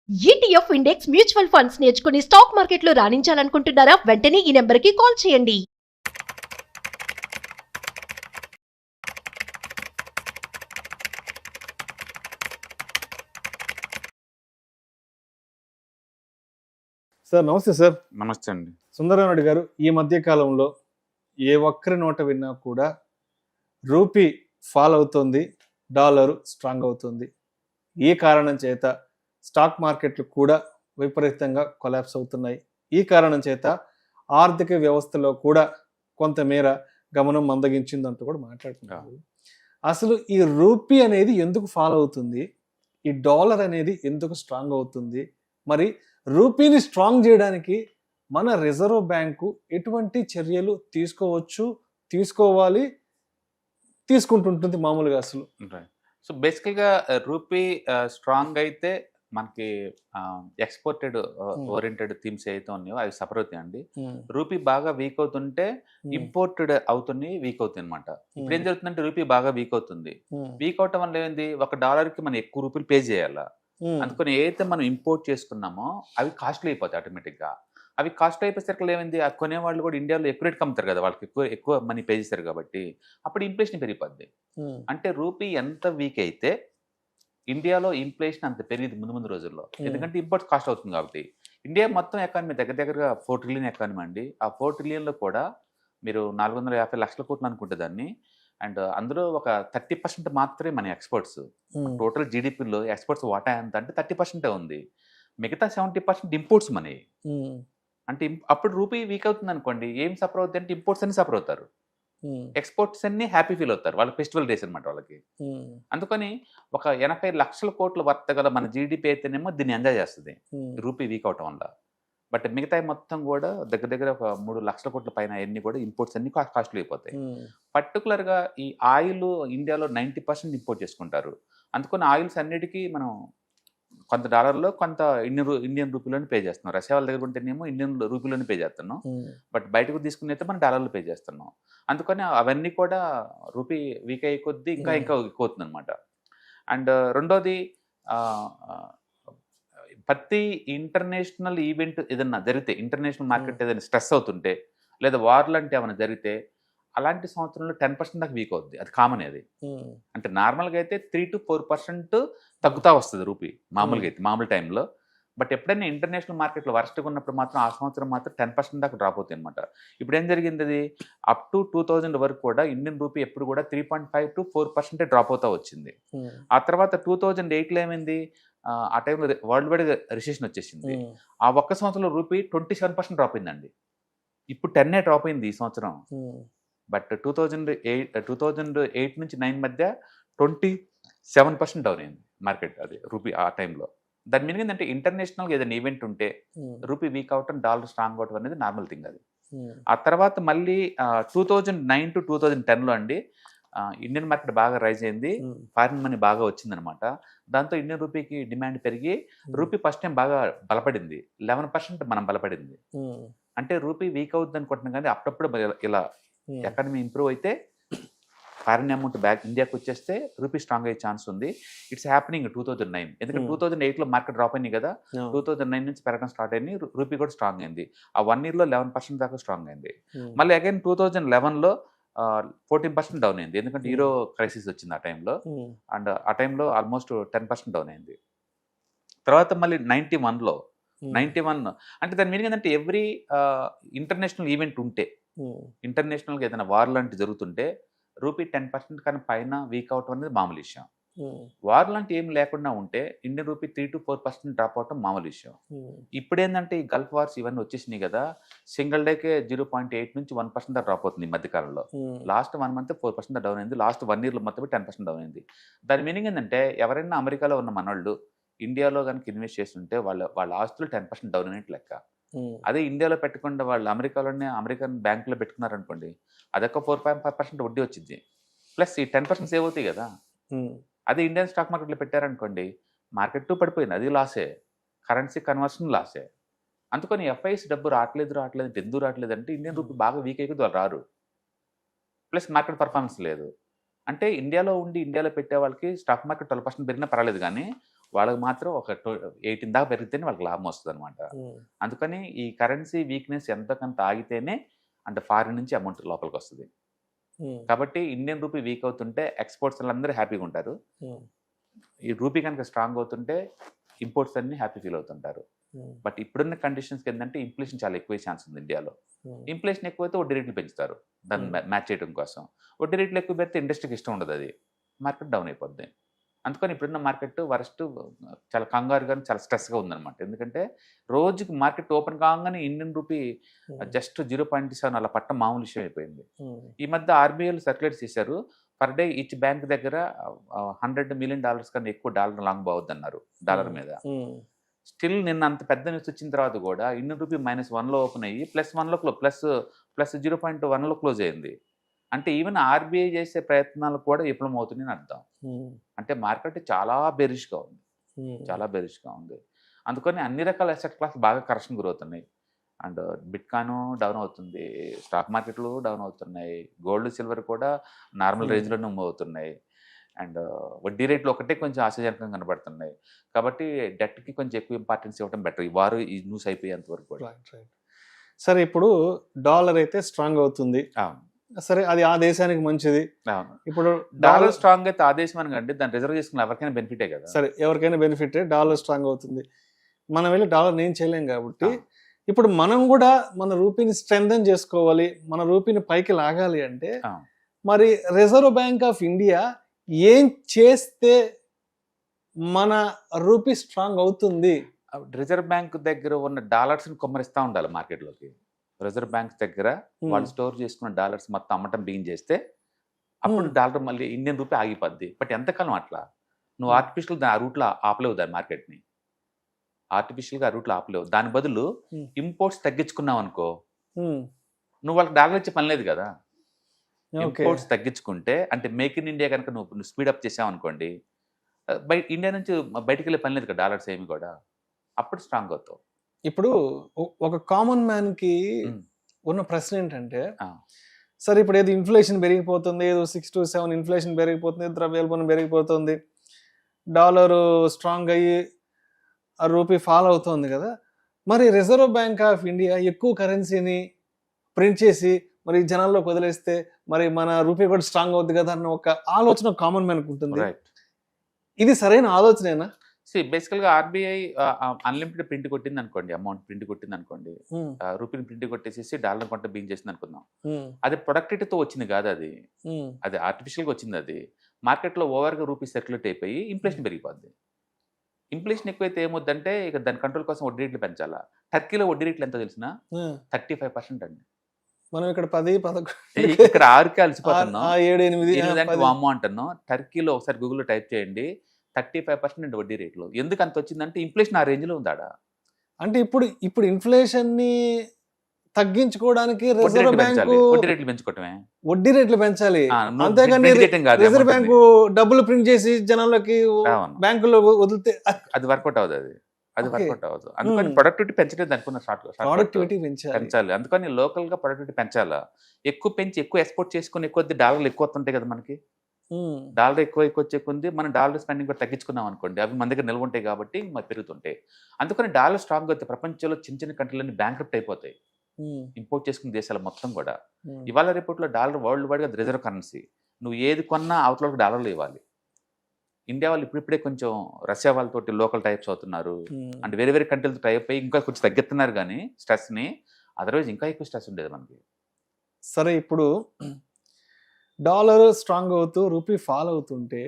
ETF index mutual funds నేర్చుకుని stock మార్కెట్లో రాణించాలనుకుంటున్నారా? వెంటనే ఈ నెంబర్కి కాల్ చేయండి. సార్ నమస్తే సార్. నమస్తే అండి. సుందరరామరెడ్డి గారు, ఈ మధ్య కాలంలో ఏ ఒక్కరి నోట విన్నా కూడా రూపీ ఫాల్ అవుతుంది, డాలరు స్ట్రాంగ్ అవుతుంది. ఈ కారణం చేత స్టాక్ మార్కెట్లు కూడా విపరీతంగా కొలాప్స్ అవుతున్నాయి. ఈ కారణం చేత ఆర్థిక వ్యవస్థలో కూడా కొంతమేర గమనం మందగించిందంటూ కూడా మాట్లాడుతున్నారు. అసలు ఈ రూపీ అనేది ఎందుకు ఫాల్ అవుతుంది, ఈ డాలర్ అనేది ఎందుకు స్ట్రాంగ్ అవుతుంది, మరి రూపీని స్ట్రాంగ్ చేయడానికి మన రిజర్వ్ బ్యాంకు ఎటువంటి చర్యలు తీసుకోవాలి, తీసుకుంటుంటుంది మామూలుగా అసలు? సో బేసికల్గా రూపీ స్ట్రాంగ్ అయితే మనకి ఎక్స్పోర్టెడ్ ఓరియంటెడ్ థీమ్స్ అయితే ఉన్నాయో అవి సఫర్ అవుతాయండి. రూపీ బాగా వీక్ అవుతుంటే ఇంపోర్టెడ్ అవుతుంది, వీక్ అవుతుంది అనమాట. ఇప్పుడు ఏం జరుగుతుందంటే రూపీ బాగా వీక్ అవుతుంది. వీక్ అవటం వల్ల ఏంది, $1కి మనం ఎక్కువ రూపీలు పే చేయాలా. అందుకని ఏదైతే మనం ఇంపోర్ట్ చేసుకున్నామో అవి కాస్ట్లీ అయిపోతాయి ఆటోమేటిక్గా. అవి కాస్ట్ అయిపోయేసరికి ఏమైంది, ఆ కొనేవాళ్ళు కూడా ఇండియాలో ఎక్కువ రేట్ కమ్ముతారు కదా, వాళ్ళకి ఎక్కువ మనీ పే చేస్తారు కాబట్టి అప్పుడు ఇన్ఫ్లేషన్ పెరిగిపోద్ది. అంటే రూపీ ఎంత వీక్ అయితే ఇండియాలో ఇన్ఫ్లేషన్ అంత పెరిగింది ముందు రోజుల్లో, ఎందుకంటే ఇంపోర్ట్స్ కాస్ట్ అవుతుంది కాబట్టి. ఇండియా మొత్తం ఎకానమీ దగ్గరగా 4 ట్రిలియన్ ఎకానమీ అండి. ఆ 4 ట్రిలియన్లో కూడా మీరు 450 లక్షల కోట్లు అనుకుంటే దాన్ని, అండ్ అందులో ఒక 30% మాత్రమే మన ఎక్స్పోర్ట్స్. టోటల్ జీడిపిలో ఎక్స్పోర్ట్స్ వాటా ఎంత అంటే 30% ఉంది. మిగతా 70% ఇంపోర్ట్స్ మనీ. అంటే అప్పుడు రూపీ వీక్ అవుతుంది అనుకోండి, ఏం సఫర్ అవుతుంది అంటే ఇంపోర్ట్స్ అన్ని సఫర్ అవుతారు, ఎక్స్పోర్ట్స్ అన్ని హ్యాపీ ఫీల్ అవుతారు. వాళ్ళకి ఫెస్టివల్ డేస్ అనమాట వాళ్ళకి. అందుకని ఒక 80 లక్షల కోట్ల వర్త గల మన జీడిపి అయితేనేమో దీన్ని ఎంజాయ్ చేస్తుంది రూపీ వీక్ అవటం వల్ల. బట్ మిగతా మొత్తం కూడా దగ్గర ఒక 3 లక్షల కోట్ల పైన అన్ని కూడా ఇంపోర్ట్స్ అన్ని కాస్ట్లీ అయిపోతాయి. పర్టికులర్గా ఈ ఆయిల్ ఇండియాలో 90% ఇంపోర్ట్ చేసుకుంటారు. అందుకని ఆయిల్స్ అన్నిటికీ మనం కొంత డాలర్లో కొంత ఇండియన్ రూపీలోనే పే చేస్తున్నాం. రష్యా వాళ్ళ దగ్గర ఉంటేనేమో ఇండియన్ రూపీలోనే పే చేస్తున్నాం, బట్ బయటకు తీసుకుని అయితే మనం డాలర్లో పే చేస్తున్నాం. అందుకని అవన్నీ కూడా రూపీ వీక్ అయ్యే కొద్దీ ఇంకా ఎక్కువ అవుతుంది అనమాట. అండ్ రెండోది, ప్రతి ఇంటర్నేషనల్ ఈవెంట్ ఏదన్నా జరిగితే, ఇంటర్నేషనల్ మార్కెట్ ఏదైనా స్ట్రెస్ అవుతుంటే లేదా వార్ లాంటి ఏమైనా జరిగితే అలాంటి సంవత్సరంలో 10% దాకా వీక్ అవుద్ది. అది కామన్. అది అంటే నార్మల్గా అయితే 3 to 4% తగ్గుతా వస్తుంది రూపీ మామూలుగా అయితే, మామూలు టైంలో. బట్ ఎప్పుడైనా ఇంటర్నేషనల్ మార్కెట్లో వర్స్ట్గా ఉన్నప్పుడు మాత్రం ఆ సంవత్సరం మాత్రం 10% దాకా డ్రాప్ అవుతుంది అనమాట. ఇప్పుడు ఏం జరిగింది, అది అప్ టు 2000 వరకు కూడా ఇండియన్ రూపీ ఎప్పుడు కూడా 3.5 to 4% డ్రాప్ అవుతా వచ్చింది. ఆ తర్వాత 2008లో ఏమైంది, ఆ టైంలో వరల్డ్ వైడ్ రిసెషన్ వచ్చేసింది. ఆ ఒక్క సంవత్సరంలో రూపీ 27% డ్రాప్ అయిందండి. ఇప్పుడు 10 డ్రాప్ అయింది ఈ సంవత్సరం. బట్ 2008 నుంచి 9 మధ్య 27% డౌన్ అయింది మార్కెట్, అది రూపీ ఆ టైంలో. దాని మీనింగ్ ఏంటంటే ఇంటర్నేషనల్గా ఏదైనా ఈవెంట్ ఉంటే రూపీ వీక్ అవటం, డాలర్ స్ట్రాంగ్ అవటం అనేది నార్మల్ థింగ్ అది. ఆ తర్వాత మళ్ళీ 2009 to 2010లో అండి ఇండియన్ మార్కెట్ బాగా రైజ్ అయింది, ఫారిన్ మనీ బాగా వచ్చిందనమాట. దాంతో ఇండియన్ రూపీకి డిమాండ్ పెరిగి రూపీ ఫస్ట్ టైం బాగా బలపడింది, 11% మనం బలపడింది. అంటే రూపీ వీక్ అవుతుంది అనుకుంటున్నాం, కానీ అప్పుడప్పుడు ఇలా ఎకానమీ ఇంప్రూవ్ అయితే ఫారిన్ అమౌంట్ బ్యాక్ ఇండియాకి వచ్చేస్తే రూపీ స్ట్రాంగ్ అయ్యే ఛాన్స్ ఉంది. It's happening 2009. ఎందుకంటే 2008లో మార్కెట్ డ్రాప్ అయింది కదా, 2009 నుంచి పెరగడం స్టార్ట్ అయింది, రూపీ కూడా స్ట్రాంగ్ అయింది. ఆ 1 yearలో 11% దాకా స్ట్రాంగ్ అయింది. మళ్ళీ అగైన్ 2011లో 14% డౌన్ అయింది, ఎందుకంటే యూరో క్రైసిస్ వచ్చింది ఆ టైంలో. అండ్ ఆ టైంలో ఆల్మోస్ట్ 10% డౌన్ అయింది. తర్వాత మళ్ళీ 91 అంటే దాని మీనింగ్ ఏంటంటే ఎవ్రీ ఇంటర్నేషనల్ ఈవెంట్ ఉంటే, ఇంటర్నేషనల్గా ఏదైనా వార్ లాంటి జరుగుతుంటే రూపీ 10% కన్నా పైన వీక్ అవటం అనేది మామూలు విషయం. వార్ లాంటి ఏం లేకుండా ఉంటే ఇండియన్ రూపీ 3 to 4% డ్రాప్ అవటం మామూలు విషయం. ఇప్పుడు ఏంటంటే ఈ గల్ఫ్ వార్స్ ఇవన్నీ వచ్చేసినాయి కదా, సింగిల్ డేకే 0.8 నుంచి 1% దాకా డ్రాప్ అవుతుంది ఈ మధ్యకాలంలో. లాస్ట్ 1 month 4% డౌన్ అయింది, లాస్ట్ 1 yearలో మొత్తం 10% డౌన్ అయింది. దాని మీనింగ్ ఏంటంటే ఎవరైనా అమెరికాలో ఉన్న మనోళ్ళు ఇండియాలో కనుక ఇన్వెస్ట్ చేస్తుంటే వాళ్ళ ఆస్తులు 10% డౌన్ అయినట్టు లెక్క. అదే ఇండియాలో పెట్టకుండా వాళ్ళు అమెరికాలోనే అమెరికన్ బ్యాంకులో పెట్టుకున్నారనుకోండి, అదొక 4.5% వడ్డీ వచ్చింది, ప్లస్ ఈ 10% సేవ్ అవుతాయి కదా. అదే ఇండియన్ స్టాక్ మార్కెట్లో పెట్టారనుకోండి, మార్కెట్ పడిపోయింది, అది లాసే, కరెన్సీ కన్వర్షన్ లాసే. అందుకని ఎఫ్ఐస్ డబ్బు రావట్లేదు ఎందుకు రావట్లేదు అంటే ఇండియన్ రూపీ బాగా వీక్ అయిపోతే వాళ్ళు రారు, ప్లస్ మార్కెట్ పర్ఫార్మెన్స్ లేదు. అంటే ఇండియాలో ఉండి ఇండియాలో పెట్టే వాళ్ళకి స్టాక్ మార్కెట్ 12% పెరిగినా పర్వాలేదు, కానీ వాళ్ళకి మాత్రం ఒక 18 దాకా పెరిగితేనే వాళ్ళకి లాభం వస్తుంది అనమాట. అందుకని ఈ కరెన్సీ వీక్నెస్ ఎంతకంత ఆగితేనే అంటే ఫారిన్ నుంచి అమౌంట్ లోపలికి వస్తుంది. కాబట్టి ఇండియన్ రూపీ వీక్ అవుతుంటే ఎక్స్పోర్ట్స్ అందరూ హ్యాపీగా ఉంటారు. ఈ రూపీ కనుక స్ట్రాంగ్ అవుతుంటే ఇంపోర్ట్స్ అన్ని హ్యాపీ ఫీల్ అవుతుంటారు. బట్ ఇప్పుడున్న కండిషన్స్కి ఏంటంటే ఇన్ఫ్లేషన్ చాలా ఎక్కువ ఛాన్స్ ఉంది ఇండియాలో. ఇన్ఫ్లేషన్ ఎక్కువైతే వడ్డీ రేట్లు పెంచుతారు దాన్ని మ్యాచ్ చేయడం కోసం. వడ్డీ రేట్లు ఎక్కువ పెడితే ఇండస్ట్రీకి ఇష్టం ఉండదు, అది మార్కెట్ డౌన్ అయిపోద్ది. అందుకని ఇప్పుడున్న మార్కెట్ వరస్ట్ చాలా కంగారుగా చాలా స్ట్రెస్గా ఉందన్నమాట. ఎందుకంటే రోజుకి మార్కెట్ ఓపెన్ కాగానే ఇండియన్ రూపీ జస్ట్ 0.7 అలా పట్టం మామూలు విషయం అయిపోయింది. ఈ మధ్య ఆర్బీఐలు సర్క్యులేట్ చేశారు, పర్ డే ఈచ్ బ్యాంక్ దగ్గర $100 మిలియన్ కన్నా ఎక్కువ డాలర్ లాంగ్ పోవద్దు అన్నారు డాలర్ మీద. స్టిల్ నిన్న అంత పెద్ద న్యూస్ వచ్చిన తర్వాత కూడా ఇండియన్ రూపీ -1లో ఓపెన్ అయ్యి +1లో ప్లస్ 0.1లో క్లోజ్ అయింది. అంటే ఈవెన్ ఆర్బీఐ చేసే ప్రయత్నాలు కూడా విఫలమవుతున్నాయని అర్థం. అంటే మార్కెట్ చాలా బెరిష్గా ఉంది, చాలా బెరిష్గా ఉంది. అందుకని అన్ని రకాల అసెట్ క్లాస్ బాగా కరెక్షన్ గురవుతున్నాయి. అండ్ బిట్కాయిన్ డౌన్ అవుతుంది, స్టాక్ మార్కెట్లు డౌన్ అవుతున్నాయి, గోల్డ్ సిల్వర్ కూడా నార్మల్ రేంజ్లోనే మూవ్ అవుతున్నాయి. అండ్ వడ్డీ రేట్లు ఒకటే కొంచెం ఆశాజనకంగా కనబడుతున్నాయి. కాబట్టి డెట్కి కొంచెం ఎక్కువ ఇంపార్టెన్స్ ఇవ్వడం బెటర్ ఈ వారు ఈ న్యూస్ అయిపోయేంత వరకు కూడా. సరే, ఇప్పుడు డాలర్ అయితే స్ట్రాంగ్ అవుతుంది, సరే అది ఆ దేశానికి మంచిది. ఇప్పుడు డాలర్ స్ట్రాంగ్ అయితే ఆ దేశం అనకండి, దాన్ని రిజర్వ్ చేసుకున్న ఎవరికైనా బెనిఫిటే కదా. సరే, ఎవరికైనా బెనిఫిటే, డాలర్ స్ట్రాంగ్ అవుతుంది. మనం వెళ్ళి డాలర్ ఏం చేయలేం కాబట్టి ఇప్పుడు మనం కూడా మన రూపీని స్ట్రెంథెన్ చేసుకోవాలి, మన రూపీని పైకి లాగాలి అంటే మరి రిజర్వ్ బ్యాంక్ ఆఫ్ ఇండియా ఏం చేస్తే మన రూపీ స్ట్రాంగ్ అవుతుంది? రిజర్వ్ బ్యాంక్ దగ్గర ఉన్న డాలర్స్ని కొమ్మరిస్తూ ఉండాలి మార్కెట్లోకి. రిజర్వ్ బ్యాంక్ దగ్గర వాళ్ళు స్టోర్ చేసుకున్న డాలర్స్ మొత్తం అమ్మటం బిగిన్ చేస్తే అప్పుడు డాలర్ మళ్ళీ ఇండియన్ రూపీ ఆగిపోద్ది. బట్ ఎంతకాలం అట్లా? నువ్వు ఆర్టిఫిషియల్ ఆ రూట్లో ఆపలేవు దాని మార్కెట్ని, ఆర్టిఫిషియల్గా ఆ రూట్లో ఆపలేవు. దాని బదులు ఇంపోర్ట్స్ తగ్గించుకున్నావు అనుకో, నువ్వు వాళ్ళకి డాలర్ ఇచ్చే పని లేదు కదా. ఇంపోర్ట్స్ తగ్గించుకుంటే అంటే మేక్ ఇన్ ఇండియా కనుక నువ్వు స్పీడప్ చేసావు అనుకోండి, ఇండియా నుంచి బయటికి వెళ్ళే పని లేదు కదా డాలర్స్ ఏమి కూడా, అప్పుడు స్ట్రాంగ్ అవుతావు. ఇప్పుడు ఒక కామన్ మ్యాన్ కి ఉన్న ప్రశ్న ఏంటంటే, సరే ఇప్పుడు ఏదో ఇన్ఫ్లేషన్ పెరిగిపోతుంది, ఏదో 6 to 7 ఇన్ఫ్లేషన్ పెరిగిపోతుంది, ద్రవ్యోల్బణం పెరిగిపోతుంది, డాలరు స్ట్రాంగ్ అయ్యి ఆ రూపీ ఫాల్ అవుతుంది కదా, మరి రిజర్వ్ బ్యాంక్ ఆఫ్ ఇండియా ఎక్కువ కరెన్సీని ప్రింట్ చేసి మరి జనాల్లోకి వదిలేస్తే మరి మన రూపీ కూడా స్ట్రాంగ్ అవుతుంది కదా అన్న ఒక ఆలోచన కామన్ మ్యాన్కి ఉంటుంది. ఇది సరైన ఆలోచనేనా? బేసికల్గా ఆర్బీఐ అన్లిమిటెడ్ ప్రింట్ కొట్టింది అనుకోండి, అమౌంట్ ప్రింట్ కొట్టింది అనుకోండి, రూపీని ప్రింట్ కొట్టేసి డాలర్ కొంట బిగిన్ చేసింది అనుకుందాం. అది ప్రొడక్టివిటీతో వచ్చింది కాదు, అది ఆర్టిఫిషియల్గా వచ్చింది. అది మార్కెట్లో ఓవర్గా రూపీ సర్క్యులేట్ అయిపోయి ఇన్ఫ్లేషన్ పెరిగిపోద్ది. ఇన్ఫ్లేషన్ ఎక్కువైతే ఏమొద్దంటే ఇక దాని కంట్రోల్ కోసం వడ్డీ రేట్లు పెంచాలా. టర్కీలో వడ్డీ రేట్లు ఎంతో తెలిసిన 35% అండి. మనం ఇక్కడ 10-11 ఇక్కడ 6కి అలసిపోతున్నాం, 7-8 వామ్మో అంటున్నాం. టర్కీలో ఒకసారి గూగుల్లో టైప్ చేయండి, 35% అండి వడ్డీ రేట్లు. ఎందుకు అంత వచ్చిందంటే ఇన్ఫ్లేషన్ ఆ రేంజ్లో ఉందాడా. అంటే ఇప్పుడు ఇన్ఫ్లేషన్ ని తగ్గించుకోవడానికి రిజర్వ్ బ్యాంక్ వడ్డీ రేట్లు పెంచుకోవటమే, వడ్డీ రేట్లు పెంచాలి, అంతేగాని రిజర్వ్ బ్యాంక్ డబ్బులు ప్రింట్ చేసి జనాలకి బ్యాంకులో వదిలితే అది వర్కౌట్ అవుతుంది, అది వర్కౌట్ అవ్వదు. అందుకని ప్రొడక్టివిటీ పెంచలేదు అనుకున్న ప్రొడక్టివిటీ పెంచాలి. అందుకని లోకల్ గా ప్రొడక్టివిటీ పెంచాలా, ఎక్కువ పెంచి ఎక్కువ ఎక్స్పోర్ట్ చేసుకుని ఎక్కువ డాలర్లు ఎక్కువ వస్తుంటాయి కదా మనకి. డాలర్ ఎక్కువ వచ్చే కొంది మనం డాలర్ స్పెండింగ్ కూడా తగ్గించుకున్నాం అనుకోండి, అవి మన దగ్గర నిల్వ ఉంటాయి కాబట్టి మరి పెరుగుతుంటాయి. అందుకని డాలర్ స్ట్రాంగ్ అవుతాయి. ప్రపంచంలో చిన్న చిన్న కంట్రీలన్నీ బ్యాంక్రప్ట్ అయిపోతాయి, ఇంపోర్ట్ చేసుకున్న దేశాలు మొత్తం కూడా. ఇవాళ రిపోర్ట్లో డాలర్ వరల్డ్ వైడ్గా రిజర్వ్ కరెన్సీ, నువ్వు ఏది కొన్నా అవతలకు డాలర్లు ఇవ్వాలి. ఇండియా వాళ్ళు ఇప్పుడిప్పుడే కొంచెం రష్యా వాళ్ళతోటి లోకల్ టైప్స్ అవుతున్నారు, అండ్ వేరే వేరే కంట్రీలతో టైప్ అయ్యి ఇంకా కొంచెం తగ్గిస్తున్నారు కానీ స్ట్రెస్ని, అదర్వైజ్ ఇంకా ఎక్కువ స్ట్రెస్ ఉండేది మనకి. సరే, ఇప్పుడు డాలర్ స్ట్రాంగ్ అవుతూ రూపీ ఫాల్ అవుతుంటే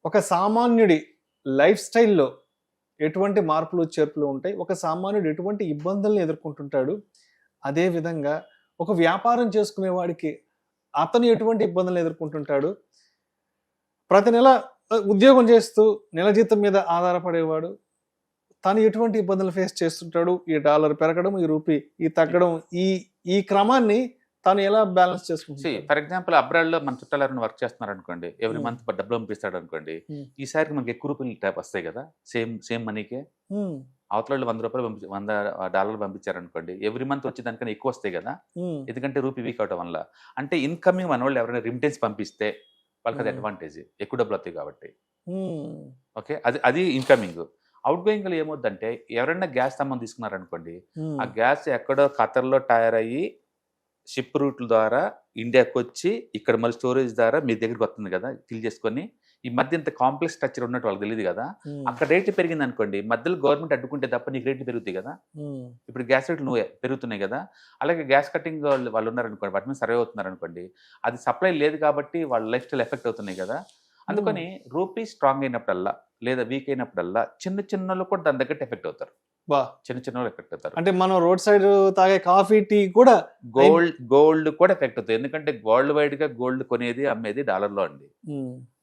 ఒక సామాన్యుడి లైఫ్ స్టైల్లో ఎటువంటి మార్పులు చేర్పులు ఉంటాయి, ఒక సామాన్యుడు ఎటువంటి ఇబ్బందులను ఎదుర్కొంటుంటాడు, అదేవిధంగా ఒక వ్యాపారం చేసుకునేవాడికి అతను ఎటువంటి ఇబ్బందులను ఎదుర్కొంటుంటాడు, ప్రతి నెల ఉద్యోగం చేస్తూ నెల జీతం మీద ఆధారపడేవాడు తను ఎటువంటి ఇబ్బందులు ఫేస్ చేస్తుంటాడు, ఈ డాలర్ పెరగడం, ఈ రూపీ ఈ తగ్గడం, ఈ క్రమాన్ని తను ఎలా బ్యాలెన్స్ చేసుకుంటాడు? ఫర్ ఎగ్జాంపుల్ అబ్రాడ్లో మన చుట్టాలు ఎవరైనా వర్క్ చేస్తున్నారు అనుకోండి, ఎవ్రీ మంత్ డబ్బులు పంపిస్తాడు అనుకోండి, ఈసారికి మనకి ఎక్కువ రూపాయలు టైప్ వస్తాయి కదా, సేమ్ మనీకే. అవతల $100 పంపించారనుకోండి, ఎవ్రీ మంత్ వచ్చే దానికన్నా ఎక్కువ వస్తాయి కదా, ఎందుకంటే రూపీ వీక్ అవడం వల్ల. అంటే ఇన్కమింగ్ మన వాళ్ళు ఎవరైనా రిమిటెన్స్ పంపిస్తే వాళ్ళకి అది అడ్వాంటేజ్, ఎక్కువ డబ్బులు వస్తాయి కాబట్టి. ఓకే, అది ఇన్కమింగ్. అవుట్ గోయింగ్ లో ఏమవుద్దంటే ఎవరైనా గ్యాస్ స్తంభం తీసుకున్నారనుకోండి, ఆ గ్యాస్ ఎక్కడో ఖతర్లో టైర్ అయ్యి షిప్ రూట్ల ద్వారా ఇండియాకి వచ్చి ఇక్కడ మళ్ళీ స్టోరేజ్ ద్వారా మీ దగ్గరికి వస్తుంది కదా ఫిల్ చేసుకొని. ఈ మధ్య ఇంత కాంప్లెక్స్ స్ట్రక్చర్ ఉన్నట్టు వాళ్ళకి తెలియదు కదా. అక్కడ రేట్లు పెరిగింది అనుకోండి, మధ్యలో గవర్నమెంట్ అడ్డుకుంటే తప్ప నీకు రేట్లు పెరుగుతాయి కదా. ఇప్పుడు గ్యాస్ రేట్లు నువ్వు పెరుగుతున్నాయి కదా. అలాగే గ్యాస్ కటింగ్ వాళ్ళు ఉన్నారనుకోండి, వాటి మీద సర్వే అవుతున్నారు అనుకోండి, అది సప్లై లేదు కాబట్టి వాళ్ళ లైఫ్ స్టైల్ ఎఫెక్ట్ అవుతున్నాయి కదా. అందుకని రూపీ స్ట్రాంగ్ అయినప్పుడల్లా లేదా వీక్ అయినప్పుడల్లా చిన్న కూడా దాని దగ్గర ఎఫెక్ట్ అవుతారు. చిన్న ఎఫెక్ట్ అవుతారు. అంటే మనం రోడ్ సైడ్ తాగే కాఫీ టీ కూడా గోల్డ్ కూడా ఎఫెక్ట్ అవుతుంది. ఎందుకంటే వరల్డ్ వైడ్ గా గోల్డ్ కొనేది అమ్మేది డాలర్లో అండి.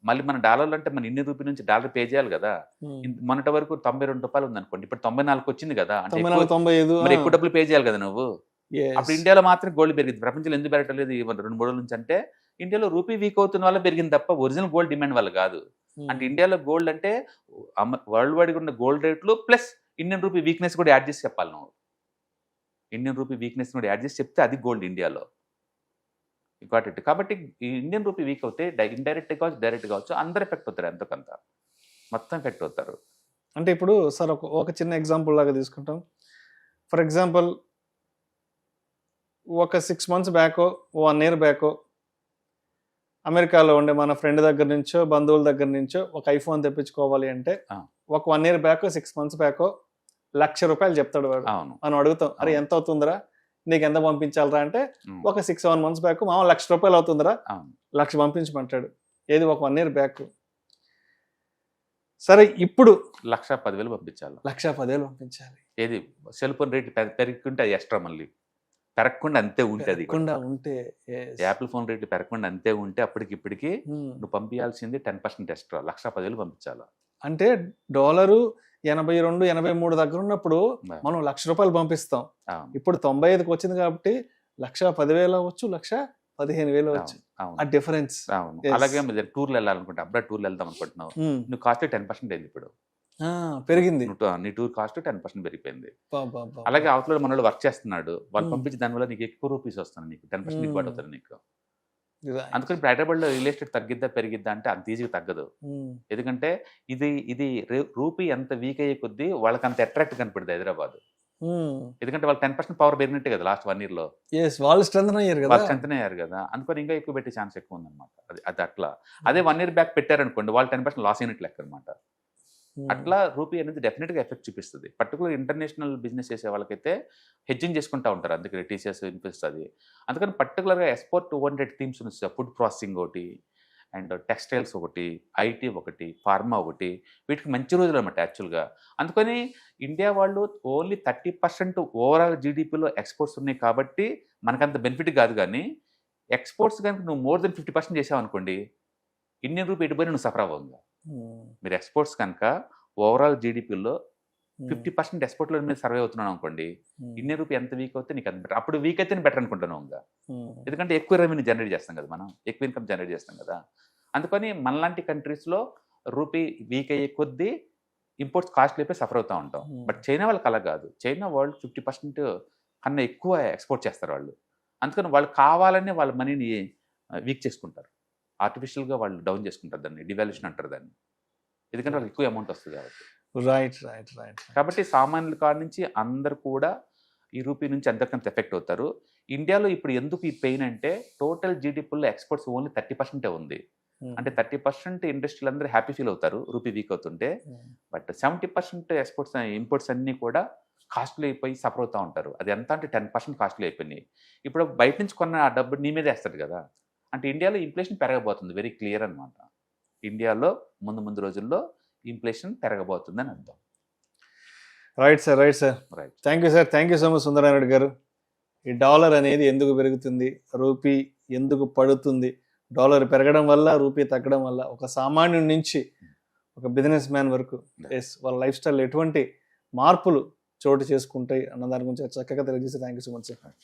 మళ్ళీ మన డాలర్లు అంటే మన ఇన్ని రూపాయల నుంచి డాలర్ పే చేయాలి కదా. మొన్నటి వరకు 92 రూపాయలు ఉంది అనుకోండి, ఇప్పుడు 94 వచ్చింది కదా. అంటే మరి ఎక్కువ డబ్బులు పే చేయాలి కదా నువ్వు. అప్పుడు ఇండియాలో మాత్రం గోల్డ్ పెరిగింది. ప్రపంచంలో ఎందుకు పెరగట్లేదు 2-3 రోజుల నుంచి అంటే ఇండియాలో రూపీ వీక్ అవుతున్న వల్ల పెరిగింది తప్ప ఒరిజినల్ గోల్డ్ డిమాండ్ వల్ల కాదు. అంటే ఇండియాలో గోల్డ్ అంటే వరల్డ్ వైడ్ గా ఉన్న గోల్డ్ రేట్లు ప్లస్ ఇండియన్ రూపీ వీక్నెస్ కూడా యాడ్ చేసి చెప్పాలి నువ్వు. ఇండియన్ రూపీ వీక్నెస్ కూడా యాడ్ చేసి చెప్తే అది గోల్డ్ ఇండియాలో. Got it. కాబట్టి ఈ ఇండియన్ రూపీ వీక్ అవుతే ఇండైరెక్ట్ కావచ్చు డైరెక్ట్ కావచ్చు అందరు ఎఫెక్ట్ అవుతారు, ఎంతకంత మొత్తం ఎఫెక్ట్ అవుతారు. అంటే ఇప్పుడు సార్ ఒక చిన్న ఎగ్జాంపుల్ లాగా తీసుకుంటాం. ఫర్ ఎగ్జాంపుల్ ఒక 6 months బ్యాకో 1 year బ్యాకో అమెరికాలో ఉండే మన ఫ్రెండ్ దగ్గర నుంచో బంధువుల దగ్గర నుంచో ఒక ఐఫోన్ తెప్పించుకోవాలి అంటే ఒక 1 year బ్యాకో 6 months బ్యాకో ₹1,00,000 చెప్తాడు వాడు. మనం అడుగుతాం, అరే ఎంత అవుతుందిరా, నీకు ఎంత పంపించాలరా అంటే ఒక 6-7 months బ్యాక్ మామ ₹1,00,000 అవుతుందిరా, 1,00,000 పంపించమంటాడు. ఏది ఒక 1 year బ్యాక్. సరే ఇప్పుడు 1,10,000 పంపించాలి, 1,10,000 పంపించాలి. ఏది సెల్ ఫోన్ రేట్ పెరుగుతుంటే అది ఎక్స్ట్రా, మళ్ళీ పెరగకుండా అంతే ఉంటే, అది ఉంటే యాపిల్ ఫోన్ రేట్లు పెరగకుండా అంతే ఉంటే అప్పటికిప్పటికి నువ్వు పంపించాల్సింది 10% ఎక్స్ట్రా, 1,10,000 పంపించాలి. అంటే డాలరు 82-83 దగ్గర ఉన్నప్పుడు మనం ₹1,00,000 పంపిస్తాం. ఇప్పుడు 95కి వచ్చింది కాబట్టి 1,10,000 అవ్వచ్చు, 1,15,000 అవ్వచ్చు. ఆ డిఫరెన్స్. అలాగే మీరు టూర్లు వెళ్ళాలనుకుంటే, అబ్రాడ్ టూర్లు వెళ్దాం అనుకుంటున్నావు, నువ్వు కాస్ట్ 10% అయింది ఇప్పుడు, పెరిగింది. నీ టూర్ కాస్ట్ 10% పెరిగిపోయింది. అలాగే అవతల మనోడు వర్క్ చేస్తున్నాడు, వాళ్ళు పంపించి దానివల్ల నీకు ఎక్కువ రూపీస్ వస్తుంది, నీకు 10% దిగుబాటు అవుతుంది నీకు. అందుకని ఇప్పుడు హైదరాబాద్ లో రియల్ ఎస్టేట్ తగ్గిద్దా పెరిగిద్దా అంటే అంత ఈజీగా తగ్గదు. ఎందుకంటే ఇది రూపీ ఎంత వీక్ అయ్యే కొద్దీ వాళ్ళకి అంత అట్రాక్ట్ కనపడుతుంది హైదరాబాద్. ఎందుకంటే వాళ్ళు 10% పవర్ పెరిగినట్టే కదా లాస్ట్ 1 year లో. వాళ్ళు స్ట్రెంథెన్ అయ్యారు కదా, అందుకని ఇంకా ఎక్కువ పెట్టే ఛాన్స్ ఎక్కువ ఉందన్నమాట. అది అట్లా. అదే 1 year బ్యాక్ పెట్టారనుకోండి, వాళ్ళు 10% లాస్ అయినట్లు లెక్క అనమాట. అట్లా రూపీ అనేది డెఫినెట్ గా ఎఫెక్ట్ చూపిస్తుంది. పర్టికులర్ ఇంటర్నేషనల్ బిజినెస్ చేసే వాళ్ళకైతే హెడ్జింగ్ చేసుకుంటా ఉంటారు, అందుకని టీసీఎస్ ఇన్ఫోసిస్. అందుకని పర్టికులర్ గా ఎక్స్పోర్ట్ ఓరియంటెడ్ థీమ్స్ ఉన్నాయి. ఫుడ్ ప్రాసెసింగ్ ఒకటి, అండ్ టెక్స్టైల్స్ ఒకటి, ఐటీ ఒకటి, ఫార్మా ఒకటి, వీటికి మంచి రోజులు అనమాట యాక్చువల్గా. అందుకని ఇండియా వాళ్ళు ఓన్లీ 30% ఓవరాల్ జీడిపిలో ఎక్స్పోర్ట్స్ ఉన్నాయి కాబట్టి మనకంత బెనిఫిట్ కాదు. కానీ ఎక్స్పోర్ట్స్ కనుక నువ్వు మోర్ దెన్ 50% చేసావు అనుకోండి, ఇండియన్ రూపీ ఎటుపోయి నువ్వు సఫర్ అవ్వగా. మీరు ఎక్స్పోర్ట్స్ కనుక ఓవరాల్ జీడిపిలో 50% ఎక్స్పోర్ట్ల మీద సర్వే అవుతున్నాను అనుకోండి, ఇండియన్ రూపీ ఎంత వీక్ అవుతే నీకు అంత బెటర్. అప్పుడు వీక్ అయితే బెటర్ అనుకుంటున్నావు ఇంకా, ఎందుకంటే ఎక్కువ రెవెన్యూ జనరేట్ చేస్తాం కదా, మనం ఎక్కువ ఇన్కమ్ జనరేట్ చేస్తాం కదా. అందుకని మనలాంటి కంట్రీస్లో రూపీ వీక్ అయ్యే కొద్దీ ఇంపోర్ట్స్ కాస్ట్ అయిపోయి సఫర్ అవుతూ ఉంటాం. బట్ చైనా వాళ్ళకి అలా కాదు. చైనా వాళ్ళు 50% కన్నా ఎక్కువ ఎక్స్పోర్ట్ చేస్తారు వాళ్ళు. అందుకని వాళ్ళు కావాలని వాళ్ళ మనీని వీక్ చేసుకుంటారు, ఆర్టిఫిషియల్గా వాళ్ళు డౌన్ చేసుకుంటారు, దాన్ని డివాల్యూషన్ అంటారు దాన్ని. ఎందుకంటే వాళ్ళకి ఎక్కువ అమౌంట్ వస్తుంది కాబట్టి. రైట్. కాబట్టి సామాన్యుల కాడ నుంచి అందరు కూడా ఈ రూపీ నుంచి అందరికంత ఎఫెక్ట్ అవుతారు. ఇండియాలో ఇప్పుడు ఎందుకు ఈ పెయిన్ అంటే టోటల్ జీడిపిలో ఎక్స్పోర్ట్స్ ఓన్లీ 30% ఉంది. అంటే 30% ఇండస్ట్రీలు అందరూ హ్యాపీ ఫీల్ అవుతారు రూపీ వీక్ అవుతుంటే. బట్ 70% ఎక్స్పోర్ట్స్ ఇంపోర్ట్స్ అన్నీ కూడా కాస్ట్లీ అయిపోయి సఫర్ అవుతూ ఉంటారు. అది ఎంత అంటే 10% కాస్ట్లీ అయిపోయినాయి. ఇప్పుడు బయట నుంచి కొన్న ఆ డబ్బు నీ మీద వేస్తాడు కదా. అంటే ఇండియాలో ఇన్ఫ్లేషన్ పెరగబోతుంది, వెరీ క్లియర్ అనమాట. ఇండియాలో ముందు రోజుల్లో ఇన్ఫ్లేషన్ పెరగబోతుంది అని అర్థం. Right sir. Thank you sir. Thank you so much Sundaranarayana గారు. ఈ డాలర్ అనేది ఎందుకు పెరుగుతుంది, రూపీ ఎందుకు పడుతుంది, డాలర్ పెరగడం వల్ల రూపీ తగ్గడం వల్ల ఒక సామాన్యుడి నుంచి ఒక బిజినెస్ మ్యాన్ వరకు వాళ్ళ లైఫ్ స్టైల్ ఎటువంటి మార్పులు చోటు చేసుకుంటాయి అన్న దాని గురించి చక్కగా తెలియజేసి thank you so much sir.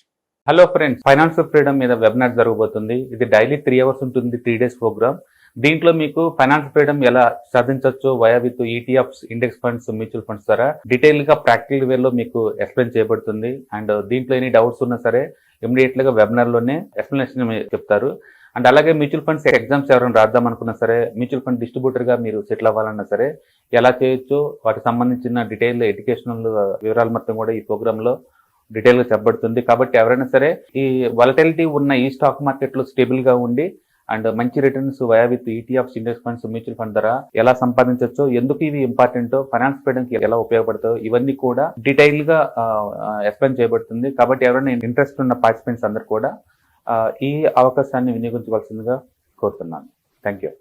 Hello friends, financial freedom మీద వెబినార్ జరగబోతుంది. ఇది డైలీ 3 hours ఉంటుంది, 3 days ప్రోగ్రామ్. దీంట్లో మీకు ఫైనాన్షియల్ ఫ్రీడమ్ ఎలా సాధించవచ్చు via with ETFs, index funds, mutual funds ద్వారా డీటెయిల్ గా ప్రాక్టికల్ వేలో మీకు ఎక్స్ప్లెయిన్ చేయబడుతుంది. అండ్ దీంట్లో ఎనీ డౌట్స్ ఉన్నా సరే ఇమీడియట్ గా వెబినార్ లోనే ఎక్స్ప్లెనేషన్ చెప్తారు. అండ్ అలాగే మ్యూచువల్ ఫండ్స్ ఎగ్జామ్స్ ఎవరైనా రాద్దాం అనుకున్నా సరే, మ్యూచువల్ ఫండ్ డిస్ట్రిబ్యూటర్గా మీరు సెటిల్ అవ్వాలన్నా సరే ఎలా చేయొచ్చు, వాటికి సంబంధించిన డీటెయిల్ ఎడ్యుకేషనల్ వివరాలు మొత్తం కూడా ఈ ప్రోగ్రాంలో డీటెయిల్గా చెప్పబడుతుంది. కాబట్టి ఎవరైనా సరే ఈ వాలటిలిటీ ఉన్న ఈ స్టాక్ మార్కెట్లో స్టేబుల్గా ఉండి అండ్ మంచి returns via with ETFs, index funds, mutual fund ద్వారా ఎలా సంపాదించవచ్చు, ఎందుకు ఇవి ఇంపార్టెంట్, ఫైనాన్స్ చేయడానికి ఎలా ఉపయోగపడతాయో ఇవన్నీ కూడా డీటెయిల్ గా ఎక్స్ప్లెయిన్ చేయబడుతుంది. కాబట్టి ఎవరైనా ఇంట్రెస్ట్ ఉన్న పార్టిసిపెంట్స్ అందరూ కూడా ఈ అవకాశాన్ని వినియోగించవలసిందిగా కోరుతున్నాను. Thank you.